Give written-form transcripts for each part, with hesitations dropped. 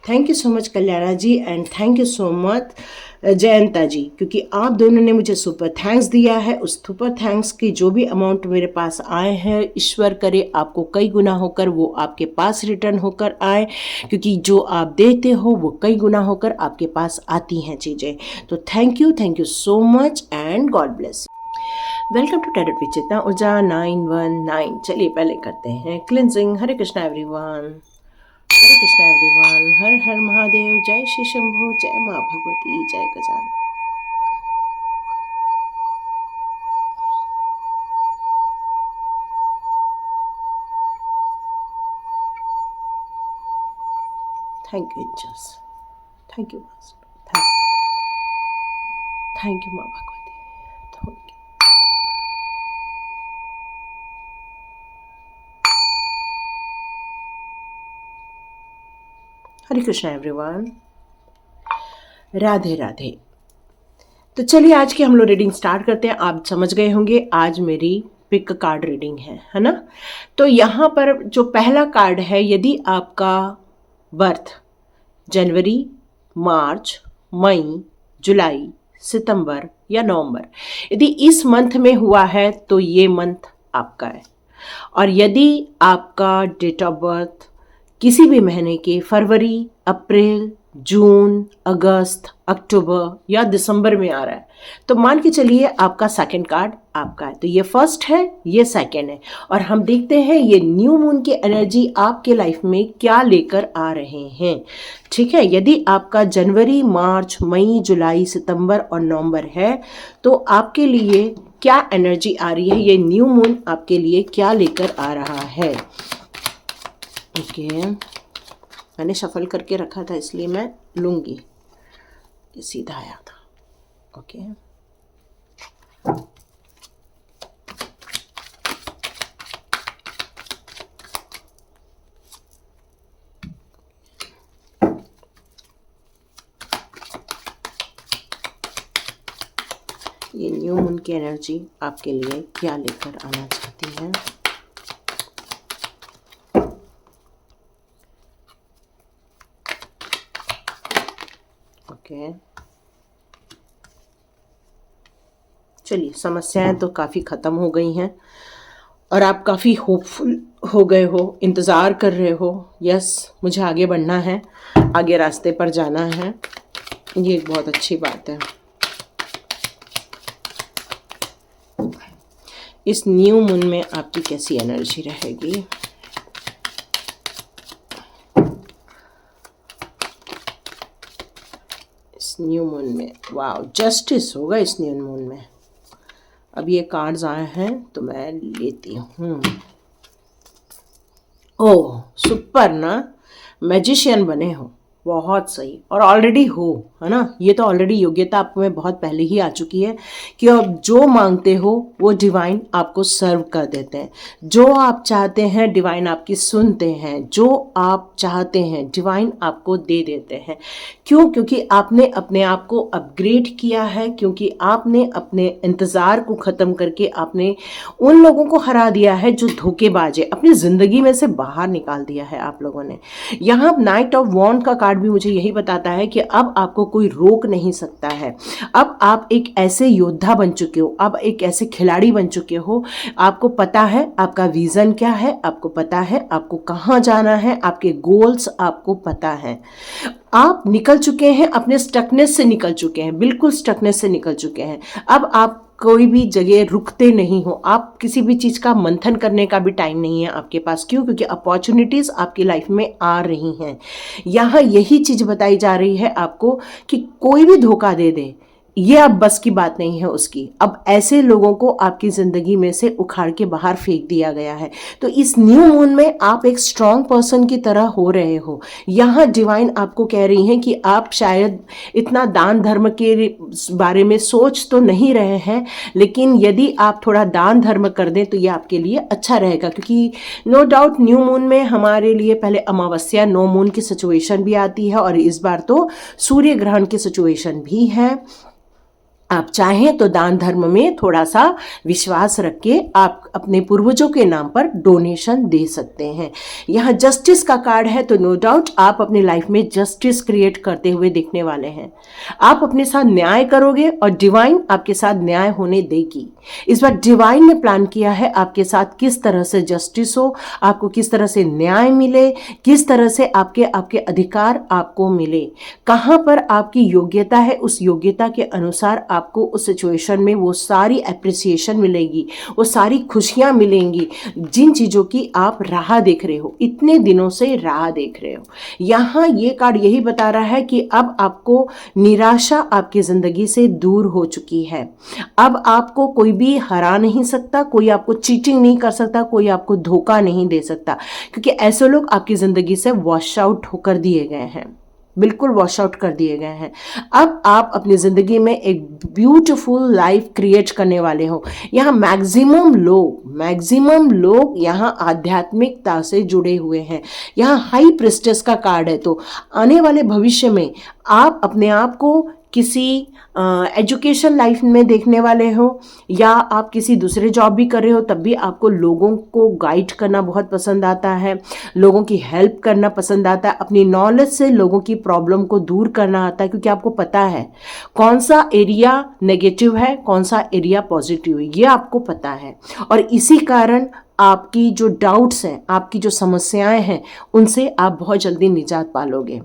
Thank you so much Kalyana ji and thank you so much Jayanta ji, क्योंकि आप दोनों ने मुझे सुपर थैंक्स दिया है। उस सुपर थैंक्स की जो भी अमाउंट मेरे पास आए हैं, ईश्वर करे आपको कई गुना होकर वो आपके पास रिटर्न होकर आए, क्योंकि जो आप देते हो वो कई गुना होकर आपके पास आती हैं चीज़ें। तो thank you so much and God bless. Welcome to tarot with Chetna Urja 919। चलिए पहले करते हैं cleansing. Hare Krishna everyone, Hare Krishna everyone, Har Har Mahadev, जय श्री शंभू, जय माँ भगवती, जय Gajanan. Thank you angels, thank you master, thank you माँ Bhagwati, thank you. Hare Krishna everyone, Radhe Radhe. तो चलिए आज की हम लोग रीडिंग स्टार्ट करते हैं। आप समझ गए होंगे आज मेरी पिक कार्ड रीडिंग है ना। तो यहाँ पर जो पहला कार्ड है, यदि आपका बर्थ जनवरी, मार्च, मई, जुलाई, सितंबर या नवंबर, यदि इस मंथ में हुआ है तो ये मंथ आपका है। और यदि आपका डेट ऑफ बर्थ किसी भी महीने के फरवरी, अप्रैल, जून, अगस्त, अक्टूबर या दिसंबर में आ रहा है, तो मान के चलिए आपका सेकंड कार्ड आपका है। तो ये फर्स्ट है, ये सेकंड है। और हम देखते हैं ये न्यू मून की एनर्जी आपके लाइफ में क्या लेकर आ रहे हैं। ठीक है, यदि आपका जनवरी, मार्च, मई, जुलाई, सितंबर और नवंबर है तो आपके लिए क्या एनर्जी आ रही है, ये न्यू मून आपके लिए क्या लेकर आ रहा है। ओके, मैंने शफल करके रखा था इसलिए मैं लूँगी, ये सीधा आया था। ओके, ये न्यू मून की एनर्जी आपके लिए क्या लेकर आना चाहती है। ओके, चलिए समस्याएं तो काफ़ी ख़त्म हो गई हैं और आप काफ़ी होपफुल हो गए हो, इंतज़ार कर रहे हो। यस, मुझे आगे बढ़ना है, आगे रास्ते पर जाना है, ये एक बहुत अच्छी बात है। इस न्यू मून में आपकी कैसी एनर्जी रहेगी। इस न्यू मून में वाह, जस्टिस होगा इस न्यू मून में। अब ये कार्ड्स आए हैं तो मैं लेती हूँ। ओह सुपर ना, मैजिशियन बने हो, बहुत सही। और ऑलरेडी हो, है ना, ये तो ऑलरेडी योग्यता आप में बहुत पहले ही आ चुकी है कि अब जो मांगते हो वो डिवाइन आपको सर्व कर देते हैं। जो आप चाहते हैं डिवाइन आपकी सुनते हैं, जो आप चाहते हैं डिवाइन आपको दे देते हैं। क्यों? क्योंकि आपने अपने आप को अपग्रेड किया है, क्योंकि आपने अपने इंतज़ार को ख़त्म करके आपने उन लोगों को हरा दिया है जो धोखेबाज है, अपनी ज़िंदगी में से बाहर निकाल दिया है आप लोगों ने। यहाँ नाइट ऑफ वॉन्ड का कार्ड भी मुझे यही बताता है कि अब आपको कोई रोक नहीं सकता है। अब आप एक ऐसे योद्धा बन चुके हो, अब एक ऐसे खिलाड़ी बन चुके हो। आपको पता है आपका विजन क्या है, आपको पता है आपको कहाँ जाना है, आपके गोल्स आपको पता है। आप निकल चुके हैं, अपने स्टकनेस से निकल चुके हैं, बिल्कुल स्टकनेस से निकल चुके हैं। अब आप कोई भी जगह रुकते नहीं हो, आप किसी भी चीज़ का मंथन करने का भी टाइम नहीं है आपके पास। क्यों? क्योंकि अपॉर्चुनिटीज़ आपकी लाइफ में आ रही हैं। यहाँ यही चीज़ बताई जा रही है आपको कि कोई भी धोखा दे दे, ये अब बस की बात नहीं है उसकी। अब ऐसे लोगों को आपकी ज़िंदगी में से उखाड़ के बाहर फेंक दिया गया है। तो इस न्यू मून में आप एक स्ट्रॉन्ग पर्सन की तरह हो रहे हो। यहाँ डिवाइन आपको कह रही हैं कि आप शायद इतना दान धर्म के बारे में सोच तो नहीं रहे हैं, लेकिन यदि आप थोड़ा दान धर्म कर दें तो ये आपके लिए अच्छा रहेगा। क्योंकि नो डाउट न्यू मून में हमारे लिए पहले अमावस्या, नो मून की सिचुएशन भी आती है और इस बार तो सूर्य ग्रहण की सिचुएशन भी है। आप चाहें तो दान धर्म में थोड़ा सा विश्वास रख के आप अपने पूर्वजों के नाम पर डोनेशन दे सकते हैं। यहाँ जस्टिस का कार्ड है, तो नो डाउट आप अपनी लाइफ में जस्टिस क्रिएट करते हुए दिखने वाले हैं। आप अपने साथ न्याय करोगे और डिवाइन आपके साथ न्याय होने देगी। इस बार डिवाइन ने प्लान किया है आपके साथ किस तरह से जस्टिस हो, आपको किस तरह से न्याय मिले, किस तरह से आपके अधिकार आपको मिले, कहाँ पर आपकी योग्यता है, उस योग्यता के अनुसार आपको उस सिचुएशन में वो सारी एप्रिसिएशन मिलेगी, वो सारी खुशियां मिलेंगी जिन चीज़ों की आप राह देख रहे हो, इतने दिनों से राह देख रहे हो। यहाँ ये कार्ड यही बता रहा है कि अब आपको निराशा आपकी ज़िंदगी से दूर हो चुकी है। अब आपको कोई भी हरा नहीं सकता, कोई आपको चीटिंग नहीं कर सकता, कोई आपको धोखा नहीं दे सकता, क्योंकि ऐसे लोग आपकी ज़िंदगी से वॉश आउट होकर दिए गए हैं, बिल्कुल वॉश आउट कर दिए गए हैं। अब आप अपनी ज़िंदगी में एक ब्यूटीफुल लाइफ क्रिएट करने वाले हो। यहाँ मैक्सिमम लोग यहाँ आध्यात्मिकता से जुड़े हुए हैं। यहाँ हाई प्रिस्टेस का कार्ड है, तो आने वाले भविष्य में आप अपने आप को किसी एजुकेशन लाइफ में देखने वाले हो, या आप किसी दूसरे जॉब भी कर रहे हो, तब भी आपको लोगों को गाइड करना बहुत पसंद आता है, लोगों की हेल्प करना पसंद आता है, अपनी नॉलेज से लोगों की प्रॉब्लम को दूर करना आता है, क्योंकि आपको पता है कौन सा एरिया नेगेटिव है, कौन सा एरिया पॉजिटिव है, ये आपको पता है। और इसी कारण आपकी जो डाउट्स हैं, आपकी जो समस्याएं हैं, उनसे आप बहुत जल्दी निजात पालोगे।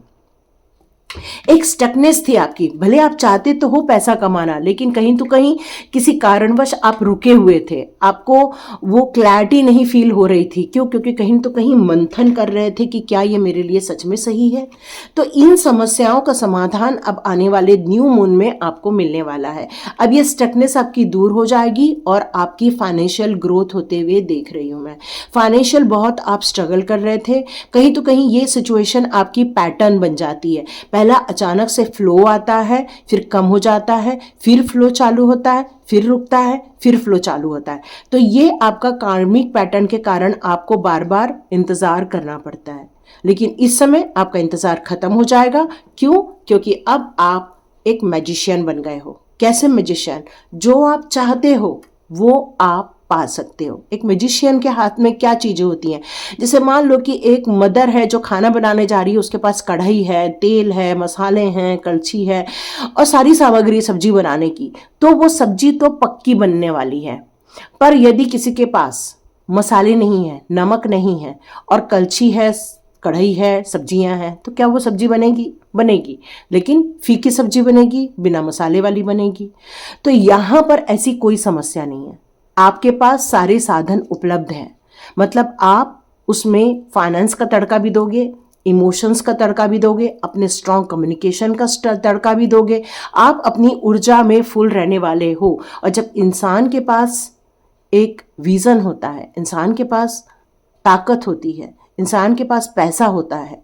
एक स्टकनेस थी आपकी, भले आप चाहते तो हो पैसा कमाना, लेकिन कहीं तो कहीं किसी कारणवश आप रुके हुए थे, आपको वो क्लैरिटी नहीं फील हो रही थी। क्यों? क्योंकि कहीं तो कहीं मंथन कर रहे थे कि क्या ये मेरे लिए सच में सही है। तो इन समस्याओं का समाधान अब आने वाले न्यू मून में आपको मिलने वाला है। अब ये स्टकनेस आपकी दूर हो जाएगी और आपकी फाइनेंशियल ग्रोथ होते हुए देख रही हूँ मैं। फाइनेंशियल बहुत आप स्ट्रगल कर रहे थे, कहीं तो कहीं ये सिचुएशन आपकी पैटर्न बन जाती है। पहला अचानक से फ्लो आता है, फिर कम हो जाता है, फिर फ्लो चालू होता है, फिर रुकता है, फिर फ्लो चालू होता है। तो ये आपका कार्मिक पैटर्न के कारण आपको बार बार इंतजार करना पड़ता है, लेकिन इस समय आपका इंतजार खत्म हो जाएगा। क्यों? क्योंकि अब आप एक मैजिशियन बन गए हो। कैसे मैजिशियन? जो आप चाहते हो वो आप पा सकते हो। एक मैजिशियन के हाथ में क्या चीजें होती हैं? जैसे मान लो कि एक मदर है जो खाना बनाने जा रही है, उसके पास कढ़ाई है, तेल है, मसाले हैं, कलछी है और सारी सामग्री सब्जी बनाने की, तो वो सब्जी तो पक्की बनने वाली है। पर यदि किसी के पास मसाले नहीं है, नमक नहीं है और कलछी है, कढ़ाई है, सब्जियां हैं, तो क्या वो सब्जी बनेगी? बनेगी, लेकिन फीकी सब्जी बनेगी, बिना मसाले वाली बनेगी। तो यहाँ पर ऐसी कोई समस्या नहीं है, आपके पास सारे साधन उपलब्ध हैं। मतलब आप उसमें फाइनेंस का तड़का भी दोगे, इमोशंस का तड़का भी दोगे, अपने स्ट्रॉन्ग कम्युनिकेशन का तड़का भी दोगे, आप अपनी ऊर्जा में फुल रहने वाले हो। और जब इंसान के पास एक विजन होता है, इंसान के पास ताकत होती है, इंसान के पास पैसा होता है,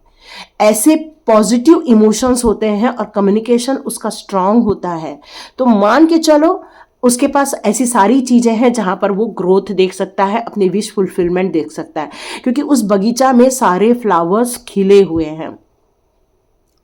ऐसे पॉजिटिव इमोशंस होते हैं और कम्युनिकेशन उसका स्ट्रांग होता है, तो मान के चलो उसके पास ऐसी सारी चीजें हैं जहां पर वो ग्रोथ देख सकता है, अपनी विश फुलफिलमेंट देख सकता है, क्योंकि उस बगीचा में सारे फ्लावर्स खिले हुए हैं।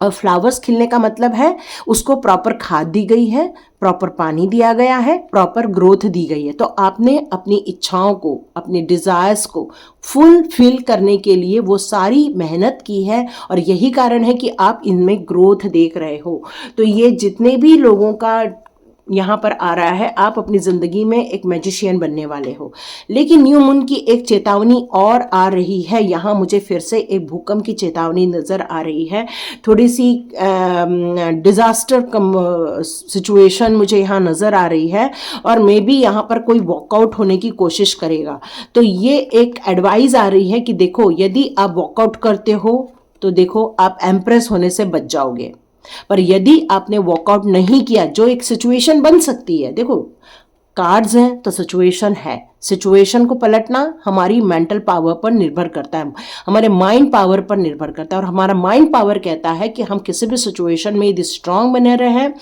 और फ्लावर्स खिलने का मतलब है उसको प्रॉपर खाद दी गई है, प्रॉपर पानी दिया गया है, प्रॉपर ग्रोथ दी गई है। तो आपने अपनी इच्छाओं को, अपने डिजायर्स को फुलफिल करने के लिए वो सारी मेहनत की है, और यही कारण है कि आप इनमें ग्रोथ देख रहे हो। तो ये जितने भी लोगों का यहाँ पर आ रहा है, आप अपनी ज़िंदगी में एक मैजिशियन बनने वाले हो। लेकिन न्यू मून की एक चेतावनी और आ रही है। यहाँ मुझे फिर से एक भूकंप की चेतावनी नज़र आ रही है, थोड़ी सी डिज़ास्टर सिचुएशन मुझे यहाँ नज़र आ रही है, और मे बी यहाँ पर कोई वॉकआउट होने की कोशिश करेगा। तो ये एक एडवाइस आ रही है कि देखो, यदि आप वॉकआउट करते हो तो देखो आप एम्प्रेस होने से बच जाओगे, पर यदि आपने वॉकआउट नहीं किया, जो एक सिचुएशन बन सकती है, देखो कार्ड्स हैं तो सिचुएशन है, सिचुएशन को पलटना हमारी मेंटल पावर पर निर्भर करता है, हमारे माइंड पावर पर निर्भर करता है। और हमारा माइंड पावर कहता है कि हम किसी भी सिचुएशन में यदि स्ट्रांग बने रहें,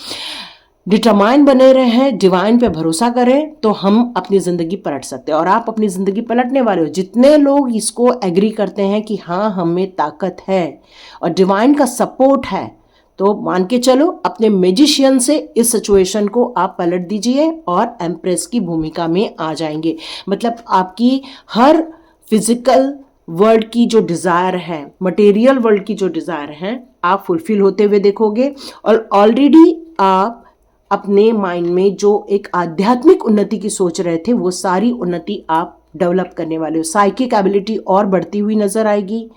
डिटरमाइन बने रहें, डिवाइन पे भरोसा करें, तो हम अपनी ज़िंदगी पलट सकते हैं। और आप अपनी ज़िंदगी पलटने वाले हो। जितने लोग इसको एग्री करते हैं कि हाँ, हम में ताकत है और डिवाइन का सपोर्ट है, तो मान के चलो अपने मैजिशियन से इस सिचुएशन को आप पलट दीजिए और एम्प्रेस की भूमिका में आ जाएंगे। मतलब आपकी हर फिजिकल वर्ल्ड की जो डिज़ायर है, मटेरियल वर्ल्ड की जो डिज़ायर है, आप फुलफिल होते हुए देखोगे। और ऑलरेडी आप अपने माइंड में जो एक आध्यात्मिक उन्नति की सोच रहे थे, वो सारी उन्नति आप डेवलप करने वाले हो। साइकिक एबिलिटी और बढ़ती हुई नजर आएगी,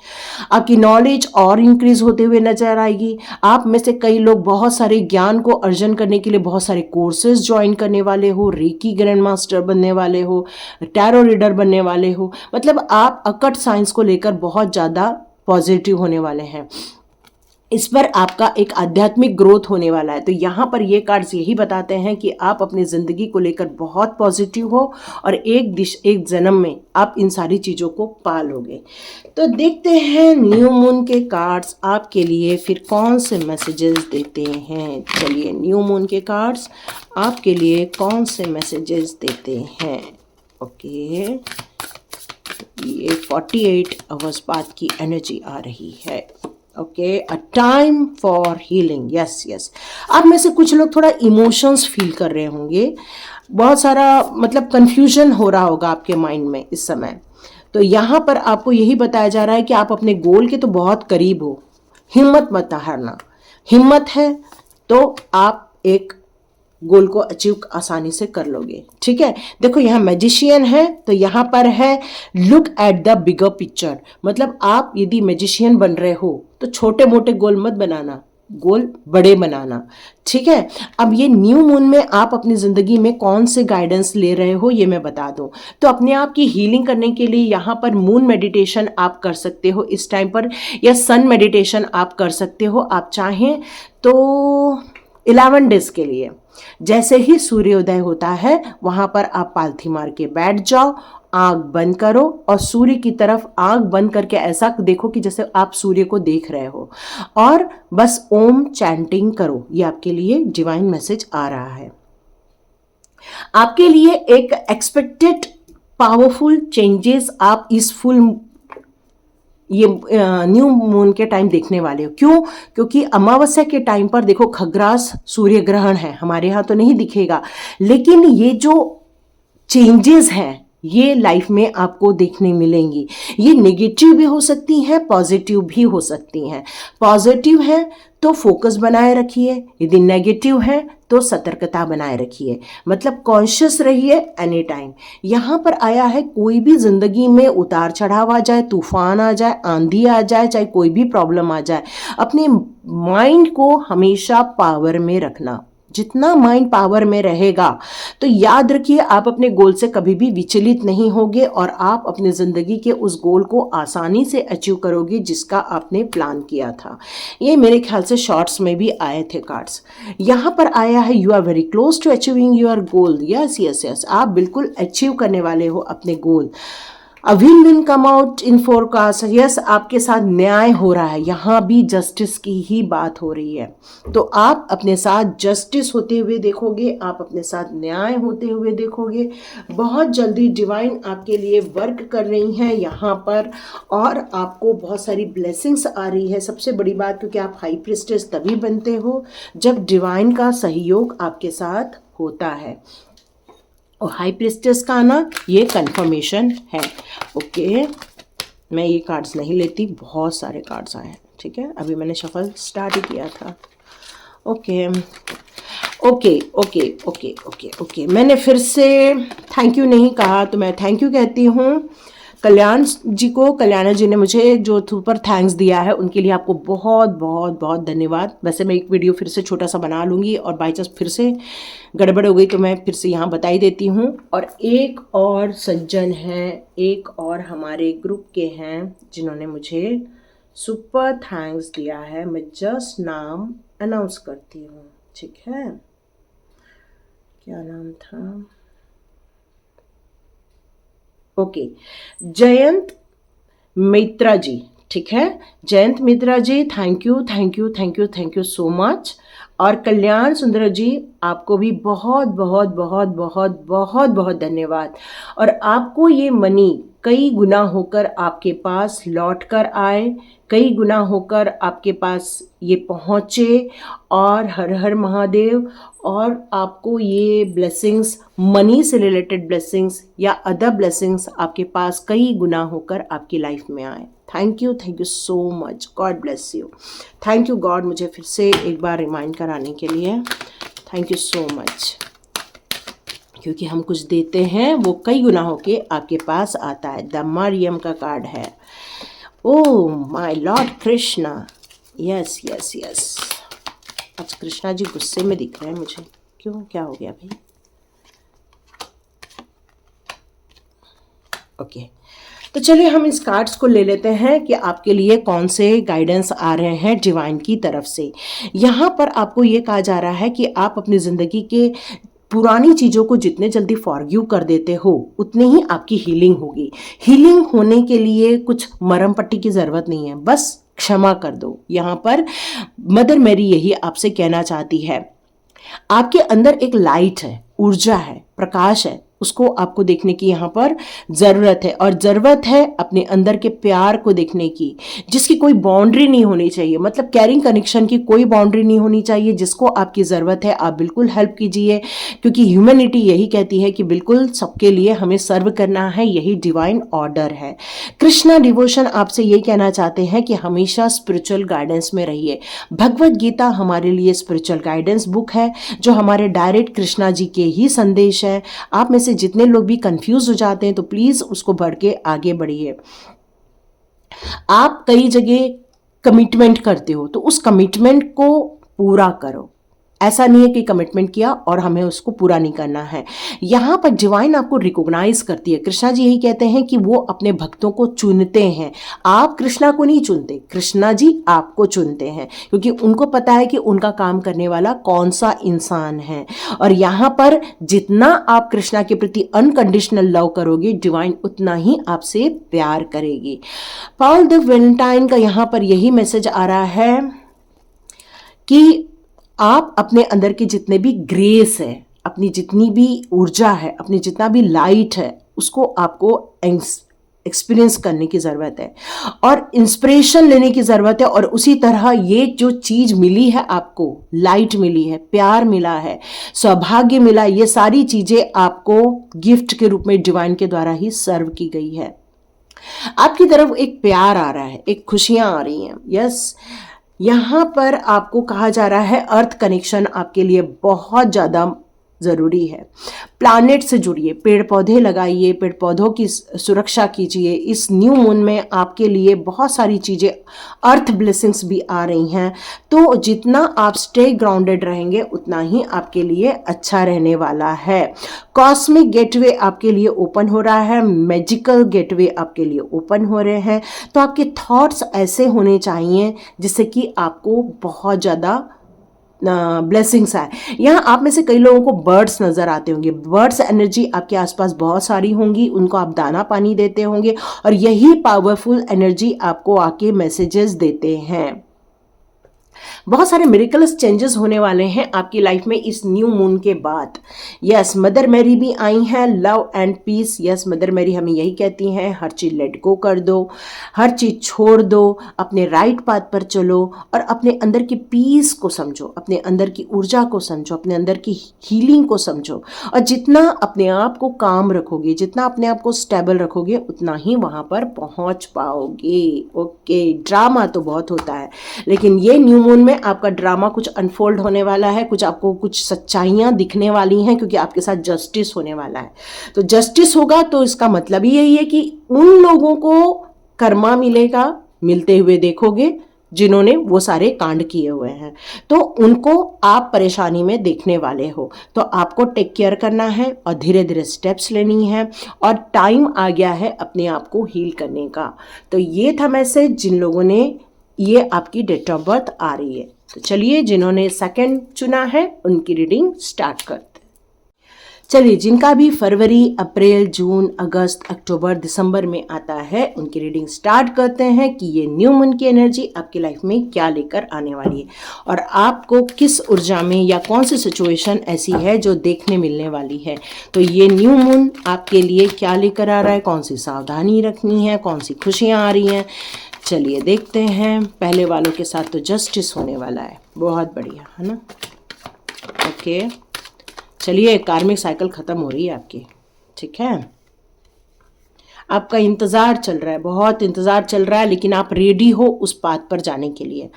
आपकी नॉलेज और इंक्रीज होते हुए नजर आएगी। आप में से कई लोग बहुत सारे ज्ञान को अर्जन करने के लिए बहुत सारे कोर्सेज ज्वाइन करने वाले हो, रेकी ग्रैंड मास्टर बनने वाले हो, टैरो रीडर बनने वाले हो। मतलब आप अकट साइंस को लेकर बहुत ज़्यादा पॉजिटिव होने वाले हैं। इस पर आपका एक आध्यात्मिक ग्रोथ होने वाला है। तो यहाँ पर ये कार्ड्स यही बताते हैं कि आप अपनी ज़िंदगी को लेकर बहुत पॉजिटिव हो और एक जन्म में आप इन सारी चीज़ों को पा लोगे। तो देखते हैं न्यू मून के कार्ड्स आपके लिए फिर कौन से मैसेजेस देते हैं। चलिए, न्यू मून के कार्ड्स आपके लिए कौन से मैसेजेस देते हैं। ओके, ये 48 आवर्स बाद की एनर्जी आ रही है। Okay, a time for healing. Yes yes, आप में से कुछ लोग थोड़ा इमोशंस फील कर रहे होंगे, बहुत सारा मतलब कंफ्यूजन हो रहा होगा आपके माइंड में इस समय। तो यहाँ पर आपको यही बताया जा रहा है कि आप अपने गोल के तो बहुत करीब हो, हिम्मत मत हारना। हिम्मत है तो आप एक गोल को अचीव आसानी से कर लोगे। ठीक है, देखो यहाँ मैजिशियन है तो यहाँ पर है look at the bigger picture. मतलब आप यदि मैजिशियन बन रहे हो तो छोटे मोटे गोल मत बनाना, गोल बड़े बनाना। ठीक है, अब ये न्यू मून में आप अपनी ज़िंदगी में कौन से गाइडेंस ले रहे हो ये मैं बता दूं। तो अपने आप की हीलिंग करने के लिए यहाँ पर मून मेडिटेशन आप कर सकते हो इस टाइम पर, या सन मेडिटेशन आप कर सकते हो आप चाहें तो 11 डेज के लिए। जैसे ही सूर्योदय होता है वहां पर आप पालथी मार के बैठ जाओ, आंख बंद करो और सूर्य की तरफ आंख बंद करके ऐसा देखो कि जैसे आप सूर्य को देख रहे हो, और बस ओम चैंटिंग करो। ये आपके लिए डिवाइन मैसेज आ रहा है। आपके लिए एक एक्सपेक्टेड पावरफुल चेंजेस आप इस ये न्यू मून के टाइम देखने वाले हो। क्यों? क्योंकि अमावस्या के टाइम पर देखो खग्रास सूर्य ग्रहण है, हमारे यहाँ तो नहीं दिखेगा, लेकिन ये जो चेंजेस हैं ये लाइफ में आपको देखने मिलेंगी। ये नेगेटिव भी हो सकती हैं, पॉजिटिव भी हो सकती हैं। पॉजिटिव है तो फोकस बनाए रखिए, यदि नेगेटिव है तो सतर्कता बनाए रखिए। मतलब कॉन्शियस रहिए एनी टाइम। यहाँ पर आया है कोई भी जिंदगी में उतार चढ़ाव आ जाए, तूफान आ जाए, आंधी आ जाए, चाहे कोई भी प्रॉब्लम आ जाए, अपने माइंड को हमेशा पावर में रखना। जितना माइंड पावर में रहेगा तो याद रखिए आप अपने गोल से कभी भी विचलित नहीं होगे और आप अपनी जिंदगी के उस गोल को आसानी से अचीव करोगे जिसका आपने प्लान किया था। ये मेरे ख्याल से शॉर्ट्स में भी आए थे कार्ड्स। यहाँ पर आया है you are very close to achieving your goal. Yes yes yes, आप बिल्कुल अचीव करने वाले हो अपने goal. A win win come out in forecast. Yes, आपके साथ न्याय हो रहा है, यहाँ भी जस्टिस की ही बात हो रही है। तो आप अपने साथ जस्टिस होते हुए देखोगे, आप अपने साथ न्याय होते हुए देखोगे। बहुत जल्दी डिवाइन आपके लिए वर्क कर रही हैं यहाँ पर, और आपको बहुत सारी ब्लेसिंग्स आ रही है। सबसे बड़ी बात, क्योंकि आप हाई प्रिस्टेस तभी बनते हो जब डिवाइन का सहयोग आपके साथ होता है, और हाई प्रिस्टेस का आना ये कंफर्मेशन है। ओके, मैं ये कार्ड्स नहीं लेती, बहुत सारे कार्ड्स आए हैं। ठीक है, अभी मैंने शफल स्टार्ट ही किया था। Okay okay okay okay okay okay, मैंने फिर से थैंक यू नहीं कहा तो मैं थैंक यू कहती हूँ कल्याण जी को। कल्याण जी ने मुझे जो सुपर थैंक्स दिया है उनके लिए आपको बहुत बहुत बहुत धन्यवाद। वैसे मैं एक वीडियो फिर से छोटा सा बना लूँगी, और बाई चांस फिर से गड़बड़ हो गई तो मैं फिर से यहाँ बता ही देती हूँ। और एक और सज्जन हैं, एक और हमारे ग्रुप के हैं जिन्होंने मुझे सुपर थैंक्स दिया है। मैं जस्ट नाम अनाउंस करती हूँ। ठीक है, क्या नाम था? ओके, जयंत मित्रा जी। ठीक है, Jayant Mitra ji, thank you thank you thank you thank you so much. और कल्याण सुंदर जी, आपको भी बहुत बहुत बहुत बहुत बहुत बहुत धन्यवाद। और आपको ये मनी कई गुना होकर आपके पास लौट कर आए, कई गुना होकर आपके पास ये पहुँचे, और हर हर महादेव। और आपको ये ब्लेसिंग्स, मनी से रिलेटेड ब्लेसिंग्स या अदर ब्लेसिंग्स आपके पास कई गुना होकर आपकी लाइफ में आए। Thank you so much, God bless you. Thank you God, मुझे फिर से एक बार रिमाइंड कराने के लिए। थैंक यू सो मच, क्योंकि हम कुछ देते हैं वो कई गुना होके आपके पास आता है। द मरियम का कार्ड है। Oh my Lord Krishna, yes yes yes. आज कृष्णा जी गुस्से में दिख रहे हैं मुझे, क्यों, क्या हो गया भाई? ओके, तो चलिए हम इस कार्ड्स को ले लेते हैं कि आपके लिए कौन से गाइडेंस आ रहे हैं डिवाइन की तरफ से। यहाँ पर आपको ये कहा जा रहा है कि आप अपनी ज़िंदगी के पुरानी चीज़ों को जितने जल्दी फॉरगिव कर देते हो उतने ही आपकी हीलिंग होगी। हीलिंग होने के लिए कुछ मरहम पट्टी की ज़रूरत नहीं है, बस क्षमा कर दो। यहाँ पर मदर मैरी यही आपसे कहना चाहती है। आपके अंदर एक लाइट है, ऊर्जा है, प्रकाश है, उसको आपको देखने की यहाँ पर ज़रूरत है। और ज़रूरत है अपने अंदर के प्यार को देखने की, जिसकी कोई बाउंड्री नहीं होनी चाहिए, मतलब कैरिंग कनेक्शन की कोई बाउंड्री नहीं होनी चाहिए। जिसको आपकी ज़रूरत है आप बिल्कुल हेल्प कीजिए, क्योंकि ह्यूमैनिटी यही कहती है कि बिल्कुल सबके लिए हमें सर्व करना है, यही डिवाइन ऑर्डर है। कृष्णा डिवोशन आपसे यही कहना चाहते हैं कि हमेशा स्पिरिचुअल गाइडेंस में रहिए। भगवद गीता हमारे लिए स्पिरिचुअल गाइडेंस बुक है, जो हमारे डायरेक्ट कृष्णा जी के ही संदेश है। आप में से जितने लोग भी कंफ्यूज हो जाते हैं तो प्लीज उसको बढ़ के आगे बढ़िए। आप कई जगह कमिटमेंट करते हो तो उस कमिटमेंट को पूरा करो। ऐसा नहीं है कि कमिटमेंट किया और हमें उसको पूरा नहीं करना है। यहाँ पर डिवाइन आपको रिकॉग्नाइज करती है। कृष्णा जी यही कहते हैं कि वो अपने भक्तों को चुनते हैं। आप कृष्णा को नहीं चुनते, कृष्णा जी आपको चुनते हैं, क्योंकि उनको पता है कि उनका काम करने वाला कौन सा इंसान है। और यहाँ पर जितना आप कृष्णा के प्रति अनकंडीशनल लव करोगे, डिवाइन उतना ही आपसे प्यार करेगी। पॉल द वैलेंटाइन का यहाँ पर यही मैसेज आ रहा है कि आप अपने अंदर के जितने भी ग्रेस है, अपनी जितनी भी ऊर्जा है, अपनी जितना भी लाइट है, उसको आपको एक्सपीरियंस करने की ज़रूरत है और इंस्पिरेशन लेने की ज़रूरत है। और उसी तरह ये जो चीज़ मिली है आपको, लाइट मिली है, प्यार मिला है, सौभाग्य मिला, ये सारी चीज़ें आपको गिफ्ट के रूप में डिवाइन के द्वारा ही सर्व की गई है। आपकी तरफ एक प्यार आ रहा है, एक खुशियाँ आ रही हैं। यस, यहाँ पर आपको कहा जा रहा है अर्थ कनेक्शन आपके लिए बहुत ज़्यादा ज़रूरी है। प्लैनेट से जुड़िए, पेड़ पौधे लगाइए, पेड़ पौधों की सुरक्षा कीजिए। इस न्यू मून में आपके लिए बहुत सारी चीज़ें, अर्थ ब्लेसिंग्स भी आ रही हैं। तो जितना आप स्टे ग्राउंडेड रहेंगे उतना ही आपके लिए अच्छा रहने वाला है। कॉस्मिक गेटवे आपके लिए ओपन हो रहा है, मैजिकल गेटवे आपके लिए ओपन हो रहे हैं। तो आपके थॉट्स ऐसे होने चाहिए जिससे कि आपको बहुत ज़्यादा ब्लेसिंग्स आए। यहाँ आप में से कई लोगों को बर्ड्स नजर आते होंगे। बर्ड्स एनर्जी आपके आसपास बहुत सारी होंगी, उनको आप दाना पानी देते होंगे और यही पावरफुल एनर्जी आपको आके मैसेजेस देते हैं। बहुत सारे मिरेकल्स चेंजेस होने वाले हैं आपकी लाइफ में इस न्यू मून के बाद। यस, मदर मैरी भी आई हैं, love and peace. Yes, mother Mary हमें यही कहती हैं, हर चीज़ लेट गो कर दो, हर चीज़ छोड़ दो, अपने राइट पाथ पर चलो और अपने अंदर की पीस को समझो, अपने अंदर की ऊर्जा को समझो, अपने अंदर की हीलिंग को समझो। और जितना अपने आप को काम रखोगे, जितना अपने आप को स्टेबल रखोगे, उतना ही वहाँ पर पहुँच पाओगे। ओके, ड्रामा तो बहुत होता है, लेकिन ये न्यू मून में आपका ड्रामा कुछ अनफोल्ड होने वाला है, कुछ आपको कुछ सच्चाइयाँ दिखने वाली हैं, क्योंकि आपके साथ जस्टिस होने वाला है। तो जस्टिस होगा तो इसका मतलब ही यही है कि उन लोगों को कर्मा मिलेगा, मिलते हुए देखोगे जिन्होंने वो सारे कांड किए हुए हैं, तो उनको आप परेशानी में देखने वाले हो। तो आपको टेक केयर करना है और धीरे धीरे स्टेप्स लेनी है और टाइम आ गया है अपने आप को हील करने का। तो ये था मैसेज जिन लोगों ने, ये आपकी डेट ऑफ बर्थ आ रही है। तो चलिए, जिन्होंने सेकंड चुना है उनकी रीडिंग स्टार्ट करते हैं। चलिए, जिनका भी फरवरी, अप्रैल, जून, अगस्त, अक्टूबर, दिसंबर में आता है, उनकी रीडिंग स्टार्ट करते हैं कि ये न्यू मून की एनर्जी आपकी लाइफ में क्या लेकर आने वाली है और आपको किस ऊर्जा में या कौन सी सिचुएशन ऐसी है जो देखने मिलने वाली है। तो ये न्यू मून आपके लिए क्या लेकर आ रहा है, कौन सी सावधानी रखनी है, कौन सी खुशियाँ आ रही हैं, चलिए देखते हैं। पहले वालों के साथ तो जस्टिस होने वाला है, बहुत बढ़िया है ना। ओके, चलिए, कार्मिक साइकिल खत्म हो रही है आपकी, ठीक है। आपका इंतज़ार चल रहा है, बहुत इंतज़ार चल रहा है, लेकिन आप रेडी हो उस पाथ पर जाने के लिए।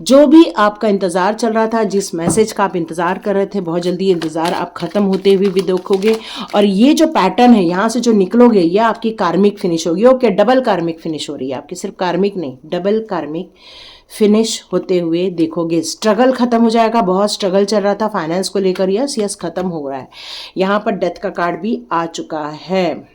जो भी आपका इंतज़ार चल रहा था, जिस मैसेज का आप इंतज़ार कर रहे थे, बहुत जल्दी इंतज़ार आप ख़त्म होते हुए भी देखोगे। और ये जो पैटर्न है, यहाँ से जो निकलोगे, ये आपकी कार्मिक फिनिश होगी। ओके, डबल कार्मिक फिनिश हो रही है आपकी, सिर्फ कार्मिक नहीं, डबल कार्मिक फिनिश होते हुए देखोगे। स्ट्रगल खत्म हो जाएगा, बहुत स्ट्रगल चल रहा था फाइनेंस को लेकर, यस यस खत्म हो रहा है। यहाँ पर डेथ का कार्ड भी आ चुका है,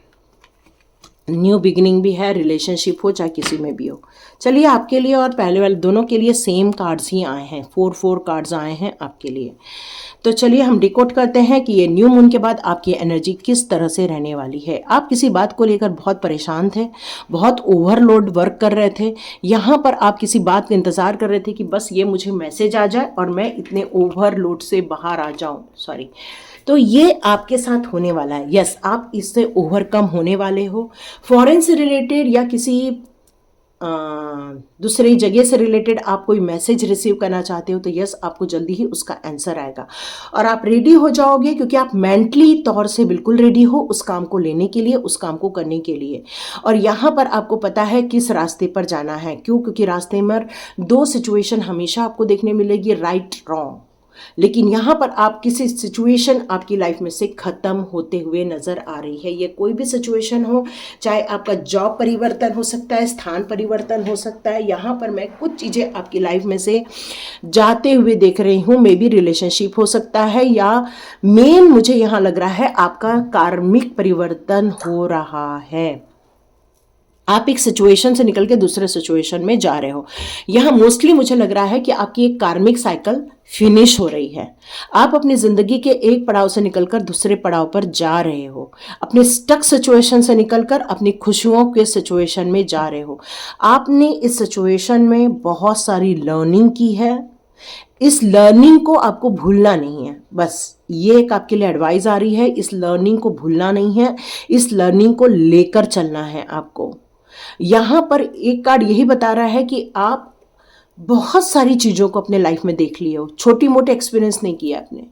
न्यू बिगिनिंग भी है, रिलेशनशिप हो चाहे किसी में भी हो। चलिए, आपके लिए और पहले वाले दोनों के लिए सेम कार्ड्स ही आए हैं, 4 कार्ड्स आए हैं आपके लिए। तो चलिए हम डिकोड करते हैं कि ये न्यू मून के बाद आपकी एनर्जी किस तरह से रहने वाली है। आप किसी बात को लेकर बहुत परेशान थे, बहुत ओवरलोड वर्क कर रहे थे। यहाँ पर आप किसी बात का इंतज़ार कर रहे थे कि बस ये मुझे मैसेज आ जाए और मैं इतने ओवरलोड से बाहर आ जाऊँ, सॉरी। तो ये आपके साथ होने वाला है, यस, आप इससे ओवरकम होने वाले हो। फॉरेन से रिलेटेड या किसी दूसरी जगह से रिलेटेड आप कोई मैसेज रिसीव करना चाहते हो, तो यस, आपको जल्दी ही उसका आंसर आएगा और आप रेडी हो जाओगे, क्योंकि आप मेंटली तौर से बिल्कुल रेडी हो उस काम को लेने के लिए, उस काम को करने के लिए। और यहाँ पर आपको पता है किस रास्ते पर जाना है। क्यों? क्योंकि रास्ते में 2 सिचुएशन हमेशा आपको देखने मिलेगी, राइट रॉन्ग। लेकिन यहाँ पर आप किसी सिचुएशन आपकी लाइफ में से खत्म होते हुए नजर आ रही है। ये कोई भी सिचुएशन हो, चाहे आपका जॉब परिवर्तन हो सकता है, स्थान परिवर्तन हो सकता है। यहाँ पर मैं कुछ चीज़ें आपकी लाइफ में से जाते हुए देख रही हूँ। मे बी रिलेशनशिप हो सकता है, या मेन मुझे यहाँ लग रहा है आपका कार्मिक परिवर्तन हो रहा है। आप एक सिचुएशन से निकल के दूसरे सिचुएशन में जा रहे हो। यहाँ मोस्टली मुझे लग रहा है कि आपकी एक कार्मिक साइकिल फिनिश हो रही है। आप अपनी ज़िंदगी के एक पड़ाव से निकलकर दूसरे पड़ाव पर जा रहे हो। अपने स्टक सिचुएशन से निकलकर अपनी खुशियों के सिचुएशन में जा रहे हो। आपने इस सिचुएशन में बहुत सारी लर्निंग की है। इस लर्निंग को आपको भूलना नहीं है। बस ये एक आपके लिए एडवाइस आ रही है, इस लर्निंग को भूलना नहीं है, इस लर्निंग को लेकर चलना है आपको। यहाँ पर एक कार्ड यही बता रहा है कि आप बहुत सारी चीज़ों को अपने लाइफ में देख लिए हो। छोटी मोटे एक्सपीरियंस नहीं किया आपने,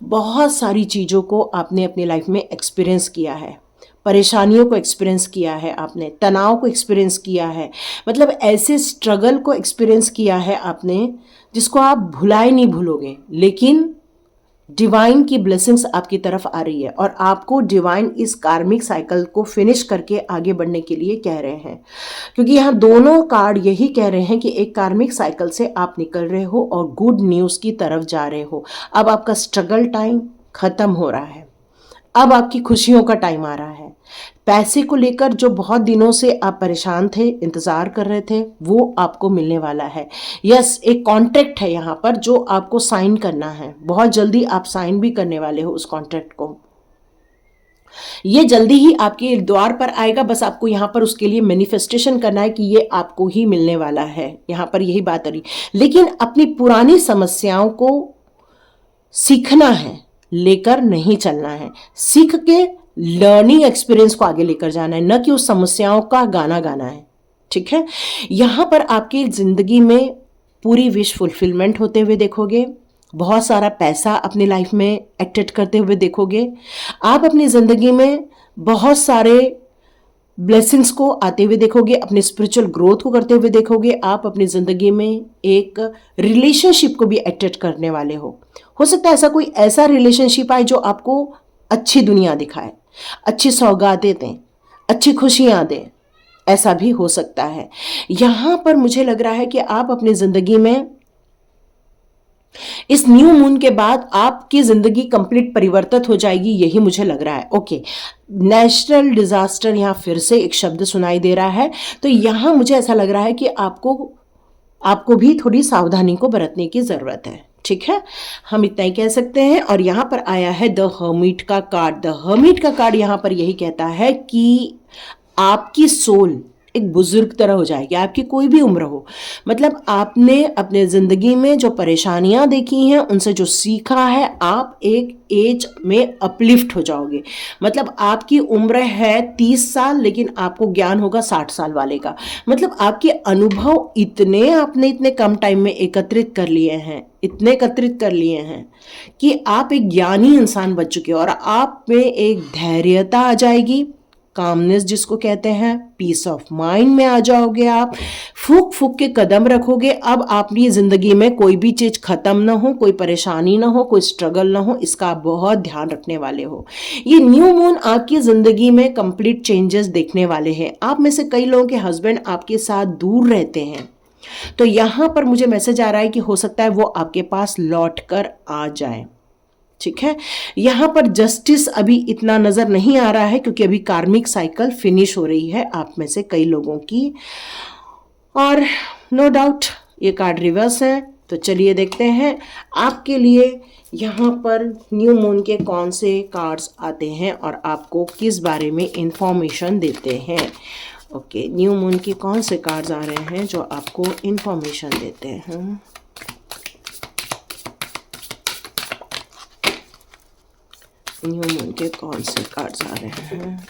बहुत सारी चीज़ों को आपने अपनी लाइफ में एक्सपीरियंस किया है। परेशानियों को एक्सपीरियंस किया है आपने, तनाव को एक्सपीरियंस किया है, मतलब ऐसे स्ट्रगल को एक्सपीरियंस किया है आपने जिसको आप भुलाए नहीं भूलोगे। लेकिन डिवाइन की ब्लेसिंग्स आपकी तरफ आ रही है और आपको डिवाइन इस कार्मिक साइकिल को फिनिश करके आगे बढ़ने के लिए कह रहे हैं, क्योंकि यहाँ दोनों कार्ड यही कह रहे हैं कि एक कार्मिक साइकिल से आप निकल रहे हो और गुड न्यूज़ की तरफ जा रहे हो। अब आपका स्ट्रगल टाइम खत्म हो रहा है, अब आपकी खुशियों का टाइम आ रहा है। पैसे को लेकर जो बहुत दिनों से आप परेशान थे, इंतज़ार कर रहे थे, वो आपको मिलने वाला है। यस, एक कॉन्ट्रैक्ट है यहाँ पर जो आपको साइन करना है। बहुत जल्दी आप साइन भी करने वाले हो उस कॉन्ट्रैक्ट को। ये जल्दी ही आपके द्वार पर आएगा, बस आपको यहाँ पर उसके लिए मैनिफेस्टेशन करना है कि ये आपको ही मिलने वाला है। यहाँ पर यही बात आ रही। लेकिन अपनी पुरानी समस्याओं को सीखना है, लेकर नहीं चलना है। सीख के लर्निंग एक्सपीरियंस को आगे लेकर जाना है, न कि उस समस्याओं का गाना गाना है। ठीक है, यहाँ पर आपकी जिंदगी में पूरी विश फुलफिलमेंट होते हुए देखोगे। बहुत सारा पैसा अपनी लाइफ में एक्टेट करते हुए देखोगे। आप अपनी ज़िंदगी में बहुत सारे ब्लेसिंग्स को आते हुए देखोगे, अपने स्पिरिचुअल ग्रोथ को करते हुए देखोगे। आप अपनी ज़िंदगी में एक रिलेशनशिप को भी एक्टेट करने वाले हो सकता है ऐसा कोई ऐसा रिलेशनशिप आए जो आपको अच्छी दुनिया दिखाए, अच्छी सौगातें दें, अच्छी खुशियाँ दें, ऐसा भी हो सकता है। यहाँ पर मुझे लग रहा है कि आप अपनी ज़िंदगी में इस न्यू मून के बाद आपकी जिंदगी कंप्लीट परिवर्तित हो जाएगी, यही मुझे लग रहा है। ओके, नेचुरल डिजास्टर यहाँ फिर से एक शब्द सुनाई दे रहा है, तो यहाँ मुझे ऐसा लग रहा है कि आपको भी थोड़ी सावधानी को बरतने की जरूरत है। ठीक है, हम इतना ही कह सकते हैं। और यहाँ पर आया है द हर्मिट का कार्ड। द हर्मिट का कार्ड यहाँ पर यही कहता है कि आपकी सोल एक बुजुर्ग तरह हो जाएगी, आपकी कोई भी उम्र हो। मतलब आपने अपने ज़िंदगी में जो परेशानियां देखी हैं, उनसे जो सीखा है, आप एक एज में अपलिफ्ट हो जाओगे। मतलब आपकी उम्र है 30 साल, लेकिन आपको ज्ञान होगा 60 साल वाले का। मतलब आपके अनुभव इतने आपने इतने कम टाइम में एकत्रित कर लिए हैं, इतने एकत्रित कर लिए हैं कि आप एक ज्ञानी इंसान बन चुके हो। और आप में एक धैर्यता आ जाएगी, कामनेस जिसको कहते हैं, पीस ऑफ माइंड में आ जाओगे आप, फूक फूक के कदम रखोगे। अब अपनी जिंदगी में कोई भी चीज खत्म ना हो, कोई परेशानी ना हो, कोई स्ट्रगल ना हो, इसका आप बहुत ध्यान रखने वाले हो। ये न्यू मून आपकी जिंदगी में कंप्लीट चेंजेस देखने वाले हैं। आप में से कई लोगों के हस्बैंड आपके साथ दूर रहते हैं, तो यहां पर मुझे मैसेज आ रहा है कि हो सकता है वो आपके पास लौट कर आ जाए। ठीक है, यहां पर जस्टिस अभी इतना नजर नहीं आ रहा है, क्योंकि अभी कार्मिक साइकिल फिनिश हो रही है आप में से कई लोगों की। और नो डाउट ये कार्ड रिवर्स है। तो चलिए देखते हैं आपके लिए यहाँ पर न्यू मून के कौन से कार्ड्स आते हैं और आपको किस बारे में इंफॉर्मेशन देते हैं। ओके, न्यू मून के कौन से कार्ड्स आ रहे हैं जो आपको इंफॉर्मेशन देते हैं। न्यू मून के कौन से कार्ड्स आ रहे हैं।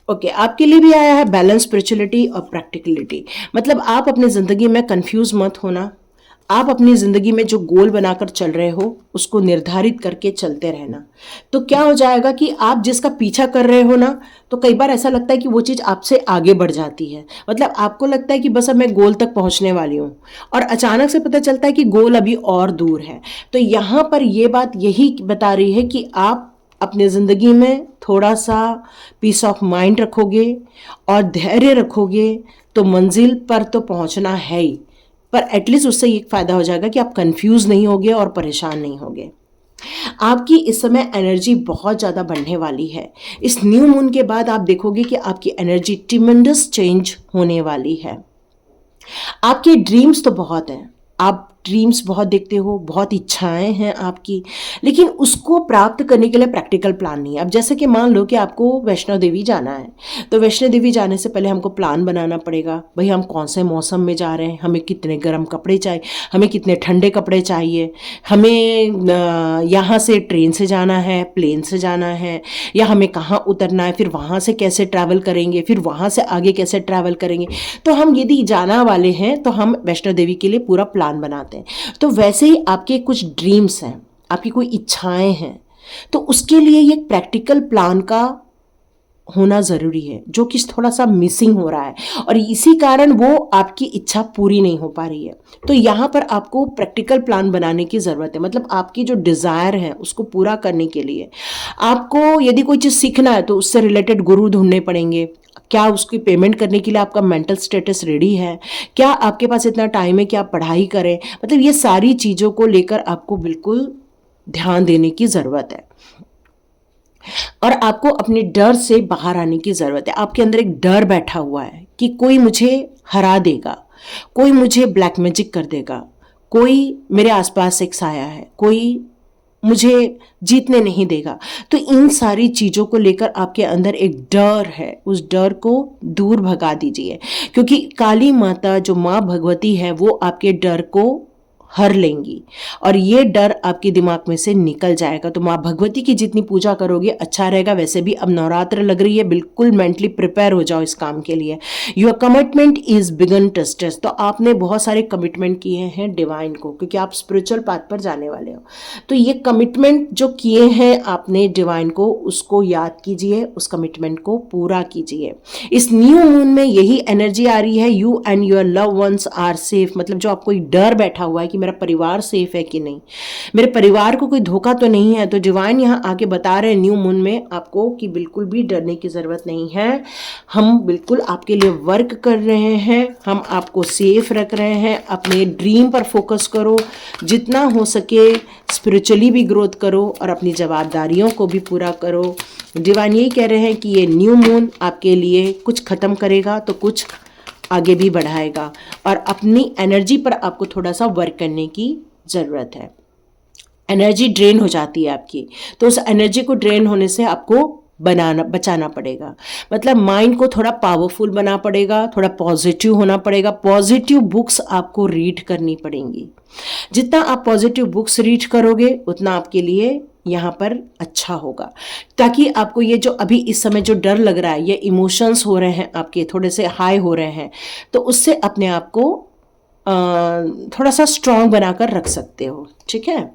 ओके, आपके लिए भी आया है बैलेंस, स्पिरिचुअलिटी और प्रैक्टिकलिटी। मतलब आप अपनी ज़िंदगी में कंफ्यूज मत होना। आप अपनी ज़िंदगी में जो गोल बनाकर चल रहे हो उसको निर्धारित करके चलते रहना। तो क्या हो जाएगा कि आप जिसका पीछा कर रहे हो ना, तो कई बार ऐसा लगता है कि वो चीज़ आपसे आगे बढ़ जाती है। मतलब आपको लगता है कि बस अब मैं गोल तक पहुंचने वाली हूँ, और अचानक से पता चलता है कि गोल अभी और दूर है। तो यहाँ पर ये बात यही बता रही है कि आप अपने ज़िंदगी में थोड़ा सा पीस ऑफ माइंड रखोगे और धैर्य रखोगे तो मंजिल पर तो पहुंचना है ही, पर एटलीस्ट उससे ये फायदा हो जाएगा कि आप कंफ्यूज नहीं होगे और परेशान नहीं होगे। आपकी इस समय एनर्जी बहुत ज़्यादा बढ़ने वाली है। इस न्यू मून के बाद आप देखोगे कि आपकी एनर्जी ट्रिमेंडस चेंज होने वाली है। आपके ड्रीम्स तो बहुत हैं, आप ड्रीम्स बहुत देखते हो, बहुत इच्छाएं हैं आपकी, लेकिन उसको प्राप्त करने के लिए प्रैक्टिकल प्लान नहीं है। अब जैसे कि मान लो कि आपको वैष्णो देवी जाना है, तो वैष्णो देवी जाने से पहले हमको प्लान बनाना पड़ेगा। भाई हम कौन से मौसम में जा रहे हैं, हमें कितने गर्म कपड़े चाहिए, हमें कितने ठंडे कपड़े चाहिए, हमें यहाँ से ट्रेन से जाना है, प्लेन से जाना है, या हमें कहाँ उतरना है, फिर वहाँ से कैसे ट्रैवल करेंगे, फिर वहाँ से आगे कैसे ट्रैवल करेंगे। तो हम यदि जाना वाले हैं तो हम वैष्णो देवी के लिए पूरा प्लान बनाते हैं। तो वैसे ही आपके कुछ ड्रीम्स हैं, आपकी कोई इच्छाएं हैं, तो उसके लिए ये प्रैक्टिकल प्लान का होना जरूरी है, जो कि थोड़ा सा मिसिंग हो रहा है, और इसी कारण वो आपकी इच्छा पूरी नहीं हो पा रही है। तो यहाँ पर आपको प्रैक्टिकल प्लान बनाने की ज़रूरत है। मतलब आपकी जो डिज़ायर है उसको पूरा करने के लिए आपको यदि कोई चीज़ सीखना है तो उससे रिलेटेड गुरु ढूंढने पड़ेंगे। क्या उसकी पेमेंट करने के लिए आपका मेंटल स्टेटस रेडी है, क्या आपके पास इतना टाइम है कि आप पढ़ाई करें। मतलब ये सारी चीज़ों को लेकर आपको बिल्कुल ध्यान देने की ज़रूरत है, और आपको अपने डर से बाहर आने की ज़रूरत है। आपके अंदर एक डर बैठा हुआ है कि कोई मुझे हरा देगा, कोई मुझे ब्लैक मैजिक कर देगा, कोई मेरे आसपास एक साया है, कोई मुझे जीतने नहीं देगा। तो इन सारी चीज़ों को लेकर आपके अंदर एक डर है, उस डर को दूर भगा दीजिए, क्योंकि काली माता जो माँ भगवती है वो आपके डर को हर लेंगी, और ये डर आपके दिमाग में से निकल जाएगा। तो माँ भगवती की जितनी पूजा करोगे अच्छा रहेगा। वैसे भी अब नवरात्र लग रही है, बिल्कुल मेंटली प्रिपेयर हो जाओ इस काम के लिए। Your commitment is begin tastes. तो आपने बहुत सारे कमिटमेंट किए हैं डिवाइन को, क्योंकि आप स्पिरिचुअल पाथ पर जाने वाले हो। तो ये कमिटमेंट जो किए हैं आपने डिवाइन को, उसको याद कीजिए, उस कमिटमेंट को पूरा कीजिए। इस न्यू मून में यही एनर्जी आ रही है, you and your love ones are safe. मतलब जो आपको डर बैठा हुआ है कि मेरा परिवार सेफ है कि नहीं, मेरे परिवार को कोई धोखा तो नहीं है, तो डिवाइन यहाँ आके बता रहे हैं न्यू मून में आपको कि बिल्कुल भी डरने की ज़रूरत नहीं है। हम बिल्कुल आपके लिए वर्क कर रहे हैं, हम आपको सेफ रख रहे हैं। अपने ड्रीम पर फोकस करो, जितना हो सके स्पिरिचुअली भी ग्रोथ करो, और अपनी जवाबदारियों को भी पूरा करो। डिवाइन यही कह रहे हैं कि ये न्यू मून आपके लिए कुछ ख़त्म करेगा तो कुछ आगे भी बढ़ाएगा और अपनी एनर्जी पर आपको थोड़ा सा वर्क करने की ज़रूरत है। एनर्जी ड्रेन हो जाती है आपकी, तो उस एनर्जी को ड्रेन होने से आपको बचाना पड़ेगा। मतलब माइंड को थोड़ा पावरफुल बना पड़ेगा, थोड़ा पॉजिटिव होना पड़ेगा। पॉजिटिव बुक्स आपको रीड करनी पड़ेंगी। जितना आप पॉजिटिव बुक्स रीड करोगे उतना आपके लिए यहाँ पर अच्छा होगा, ताकि आपको ये जो अभी इस समय जो डर लग रहा है, ये इमोशंस हो रहे हैं आपके थोड़े से हाई हो रहे हैं, तो उससे अपने आप को थोड़ा सा स्ट्रांग बनाकर रख सकते हो। ठीक है,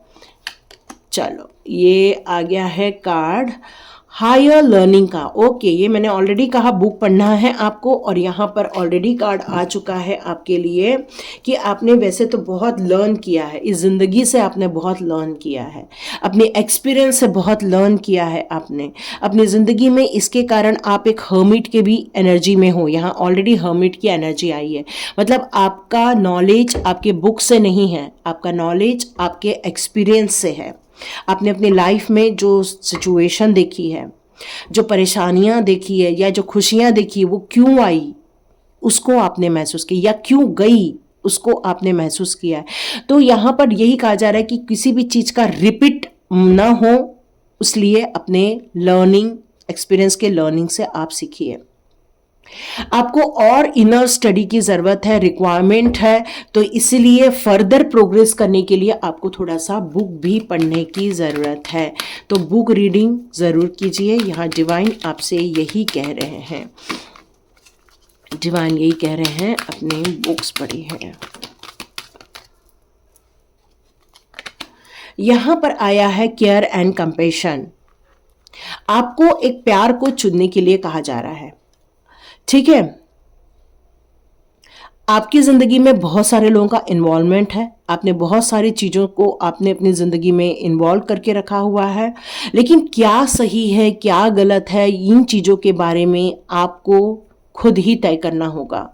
चलो ये आ गया है कार्ड हायर लर्निंग का। ओके, ये मैंने ऑलरेडी कहा बुक पढ़ना है आपको, और यहाँ पर ऑलरेडी कार्ड आ चुका है आपके लिए कि आपने वैसे तो बहुत लर्न किया है इस ज़िंदगी से, आपने बहुत लर्न किया है, अपने एक्सपीरियंस से बहुत लर्न किया है आपने अपनी ज़िंदगी में। इसके कारण आप एक हर्मिट के भी एनर्जी में हो। यहाँ ऑलरेडी हर्मिट की एनर्जी आई है, मतलब आपका नॉलेज आपके बुक से नहीं है, आपका नॉलेज आपके एक्सपीरियंस से है। आपने अपनी लाइफ में जो सिचुएशन देखी है, जो परेशानियां देखी है या जो खुशियां देखी, वो क्यों आई उसको आपने महसूस किया, या क्यों गई उसको आपने महसूस किया है। तो यहाँ पर यही कहा जा रहा है कि किसी भी चीज़ का रिपीट ना हो, इसलिए अपने लर्निंग एक्सपीरियंस के लर्निंग से आप सीखिए। आपको और इनर स्टडी की ज़रूरत है, रिक्वायरमेंट है, तो इसलिए फर्दर प्रोग्रेस करने के लिए आपको थोड़ा सा बुक भी पढ़ने की ज़रूरत है। तो बुक रीडिंग ज़रूर कीजिए। यहाँ डिवाइन आपसे यही कह रहे हैं, डिवाइन यही कह रहे हैं, अपने बुक्स पढ़ी है। यहाँ पर आया है केयर एंड कंपैशन। आपको एक प्यार को चुनने के लिए कहा जा रहा है। ठीक है, आपकी ज़िंदगी में बहुत सारे लोगों का इन्वॉल्वमेंट है, आपने बहुत सारी चीज़ों को आपने अपनी ज़िंदगी में इन्वॉल्व करके रखा हुआ है, लेकिन क्या सही है क्या गलत है, इन चीज़ों के बारे में आपको खुद ही तय करना होगा।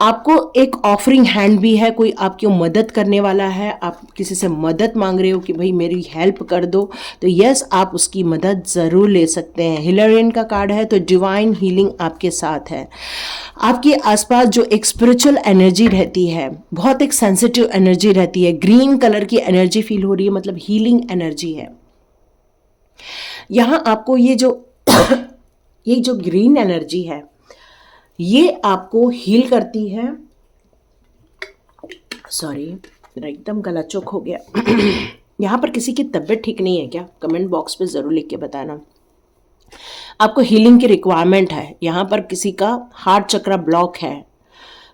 आपको एक ऑफरिंग हैंड भी है, कोई आपकी मदद करने वाला है, आप किसी से मदद मांग रहे हो कि भाई मेरी हेल्प कर दो, तो यस आप उसकी मदद ज़रूर ले सकते हैं। हिलरियन का कार्ड है, तो डिवाइन हीलिंग आपके साथ है। आपके आसपास जो एक स्पिरिचुअल एनर्जी रहती है, बहुत एक सेंसिटिव एनर्जी रहती है, ग्रीन कलर की एनर्जी फील हो रही है, मतलब हीलिंग एनर्जी है। यहाँ आपको ये जो ये जो ग्रीन एनर्जी है, ये आपको हील करती है। सॉरी, मेरा एकदम गला चौक हो गया। यहाँ पर किसी की तबीयत ठीक नहीं है क्या? कमेंट बॉक्स पे ज़रूर लिख के बताना। आपको हीलिंग की रिक्वायरमेंट है। यहाँ पर किसी का हार्ट चक्र ब्लॉक है,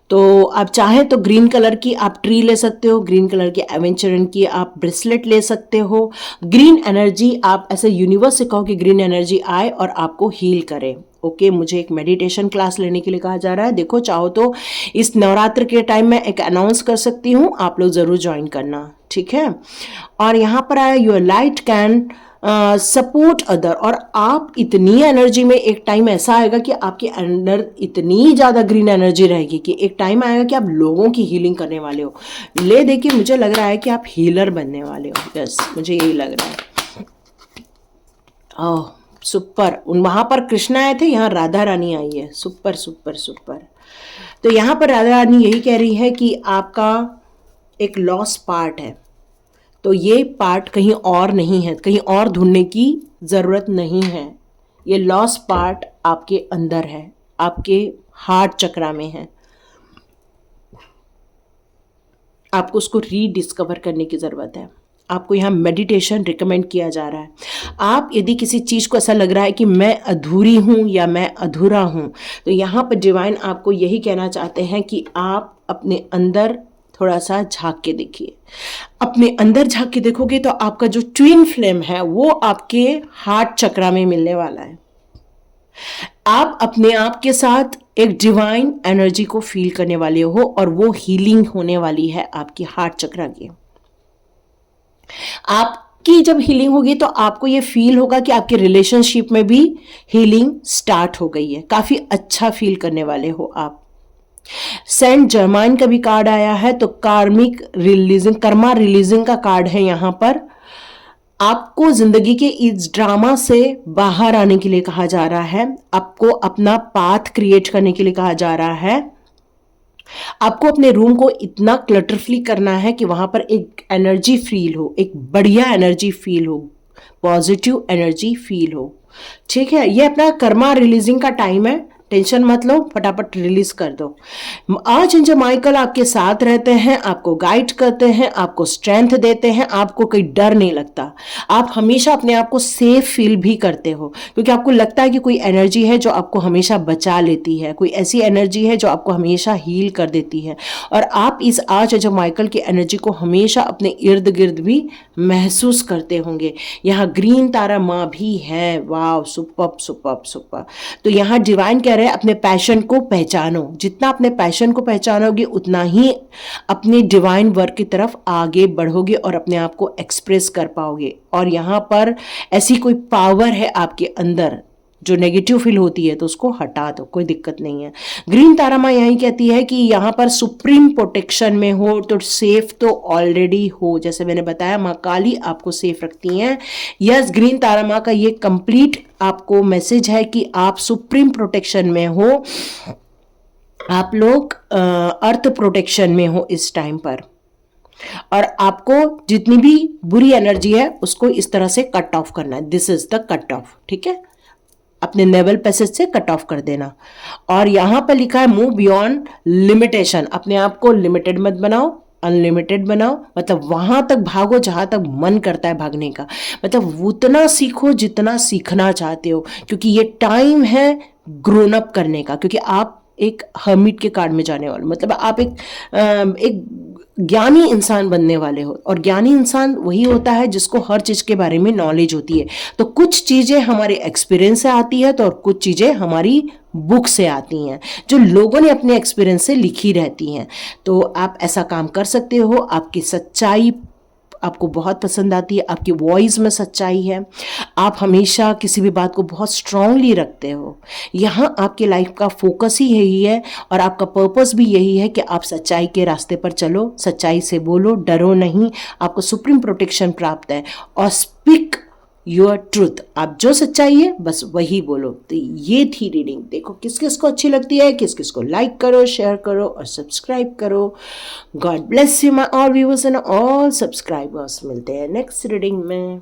तो आप चाहें तो ग्रीन कलर की आप ट्री ले सकते हो, ग्रीन कलर की एवेंचरन की आप ब्रेसलेट ले सकते हो। ग्रीन एनर्जी आप ऐसे यूनिवर्स से कहो कि ग्रीन एनर्जी आए और आपको हील करे। ओके, मुझे एक मेडिटेशन क्लास लेने के लिए कहा जा रहा है। देखो, चाहो तो इस नवरात्र के टाइम में एक अनाउंस कर सकती हूँ, आप लोग ज़रूर ज्वाइन करना। ठीक है, और यहाँ पर आया your light can support other. और आप इतनी एनर्जी में एक टाइम ऐसा आएगा कि आपके अंदर इतनी ज़्यादा ग्रीन एनर्जी रहेगी कि एक टाइम आएगा कि आप लोगों की हीलिंग करने वाले हो। ले देखिए, मुझे लग रहा है कि आप हीलर बनने वाले हो। यस, मुझे यही लग रहा है। ओह सुपर, वहाँ पर कृष्णा आए थे, यहाँ राधा रानी आई है। Super super super. तो यहाँ पर राधा रानी यही कह रही है कि आपका एक लॉस पार्ट है, तो ये पार्ट कहीं और नहीं है, कहीं और ढूंढने की ज़रूरत नहीं है। ये लॉस पार्ट आपके अंदर है, आपके हार्ट चक्रा में है। आपको उसको रीडिस्कवर करने की ज़रूरत है। आपको यहाँ मेडिटेशन रिकमेंड किया जा रहा है। आप यदि किसी चीज़ को ऐसा लग रहा है कि मैं अधूरी हूँ या मैं अधूरा हूँ, तो यहाँ पर डिवाइन आपको यही कहना चाहते हैं कि आप अपने अंदर थोड़ा सा झांक के देखिए। अपने अंदर झांक के देखोगे तो आपका जो ट्विन फ्लेम है वो आपके हार्ट चक्रा में मिलने वाला है। आप अपने आप के साथ एक डिवाइन एनर्जी को फील करने वाले हो, और वो हीलिंग होने वाली है आपकी हार्ट चक्रा की। आपकी जब हीलिंग होगी तो आपको ये फील होगा कि आपके रिलेशनशिप में भी हीलिंग स्टार्ट हो गई है। काफी अच्छा फील करने वाले हो आप। सेंट जर्माइन का भी कार्ड आया है, तो कार्मिक रिलीजिंग, कर्मा रिलीजिंग का कार्ड है। यहाँ पर आपको जिंदगी के इस ड्रामा से बाहर आने के लिए कहा जा रहा है। आपको अपना पाथ क्रिएट करने के लिए कहा जा रहा है। आपको अपने रूम को इतना क्लटर फ्री करना है कि वहां पर एक एनर्जी फील हो, एक बढ़िया एनर्जी फील हो, पॉजिटिव एनर्जी फील हो। ठीक है, ये अपना कर्मा रिलीजिंग का टाइम है, टेंशन मत लो, फटाफट रिलीज कर दो। आज एंजल माइकल आपके साथ रहते हैं, आपको गाइड करते हैं, आपको स्ट्रेंथ देते हैं, आपको कोई डर नहीं लगता। आप हमेशा अपने आप को सेफ फील भी करते हो, क्योंकि आपको लगता है कि कोई एनर्जी है जो आपको हमेशा बचा लेती है, कोई ऐसी एनर्जी है जो आपको हमेशा हील कर देती है। और आप इस आज एंजल माइकल की एनर्जी को हमेशा अपने इर्द गिर्द भी महसूस करते होंगे। यहाँ ग्रीन तारा माँ भी है, वाह, सुपर्ब सुपर्ब सुपर्ब। तो यहाँ डिवाइन कह रहे हैं अपने पैशन को पहचानो, जितना अपने पैशन को पहचानोगे उतना ही अपने डिवाइन वर्क की तरफ आगे बढ़ोगे और अपने आप को एक्सप्रेस कर पाओगे। और यहाँ पर ऐसी कोई पावर है आपके अंदर जो नेगेटिव फील होती है तो उसको हटा दो, कोई दिक्कत नहीं है। ग्रीन तारा माँ यही कहती है कि यहाँ पर सुप्रीम प्रोटेक्शन में हो तो सेफ तो ऑलरेडी हो, जैसे मैंने बताया माँ काली आपको सेफ रखती हैं। यस, ग्रीन तारा माँ का ये कंप्लीट आपको मैसेज है कि आप सुप्रीम प्रोटेक्शन में हो, आप लोग अर्थ प्रोटेक्शन में हो इस टाइम पर। और आपको जितनी भी बुरी एनर्जी है उसको इस तरह से कट ऑफ करना है, this is the cut off, ठीक है, अपने नेवल पैसेज से कट ऑफ कर देना। और यहां पर लिखा है मूव बियॉन्ड लिमिटेशन, अपने आप को लिमिटेड मत बनाओ, अनलिमिटेड बनाओ, मतलब वहां तक भागो जहां तक मन करता है भागने का, मतलब उतना सीखो जितना सीखना चाहते हो, क्योंकि ये टाइम है ग्रोन अप करने का। क्योंकि आप एक हर्मिट के कार्ड में जाने वाले, मतलब आप एक ज्ञानी इंसान बनने वाले हो। और ज्ञानी इंसान वही होता है जिसको हर चीज के बारे में नॉलेज होती है। तो कुछ चीजें हमारे एक्सपीरियंस से आती है तो और कुछ चीजें हमारी बुक से आती हैं जो लोगों ने अपने एक्सपीरियंस से लिखी रहती हैं। तो आप ऐसा काम कर सकते हो। आपकी सच्चाई आपको बहुत पसंद आती है, आपकी वॉइस में सच्चाई है, आप हमेशा किसी भी बात को बहुत स्ट्रांगली रखते हो। यहाँ आपकी लाइफ का फोकस ही यही है और आपका पर्पस भी यही है कि आप सच्चाई के रास्ते पर चलो, सच्चाई से बोलो, डरो नहीं, आपको सुप्रीम प्रोटेक्शन प्राप्त है। और स्पीक योर ट्रूथ, आप जो सच्चाई है बस वही बोलो। तो ये थी रीडिंग, देखो किस किस को अच्छी लगती है, किस किस को लाइक करो, शेयर करो और सब्सक्राइब करो। God bless you my all viewers and all subscribers. मिलते हैं नेक्स्ट रीडिंग में।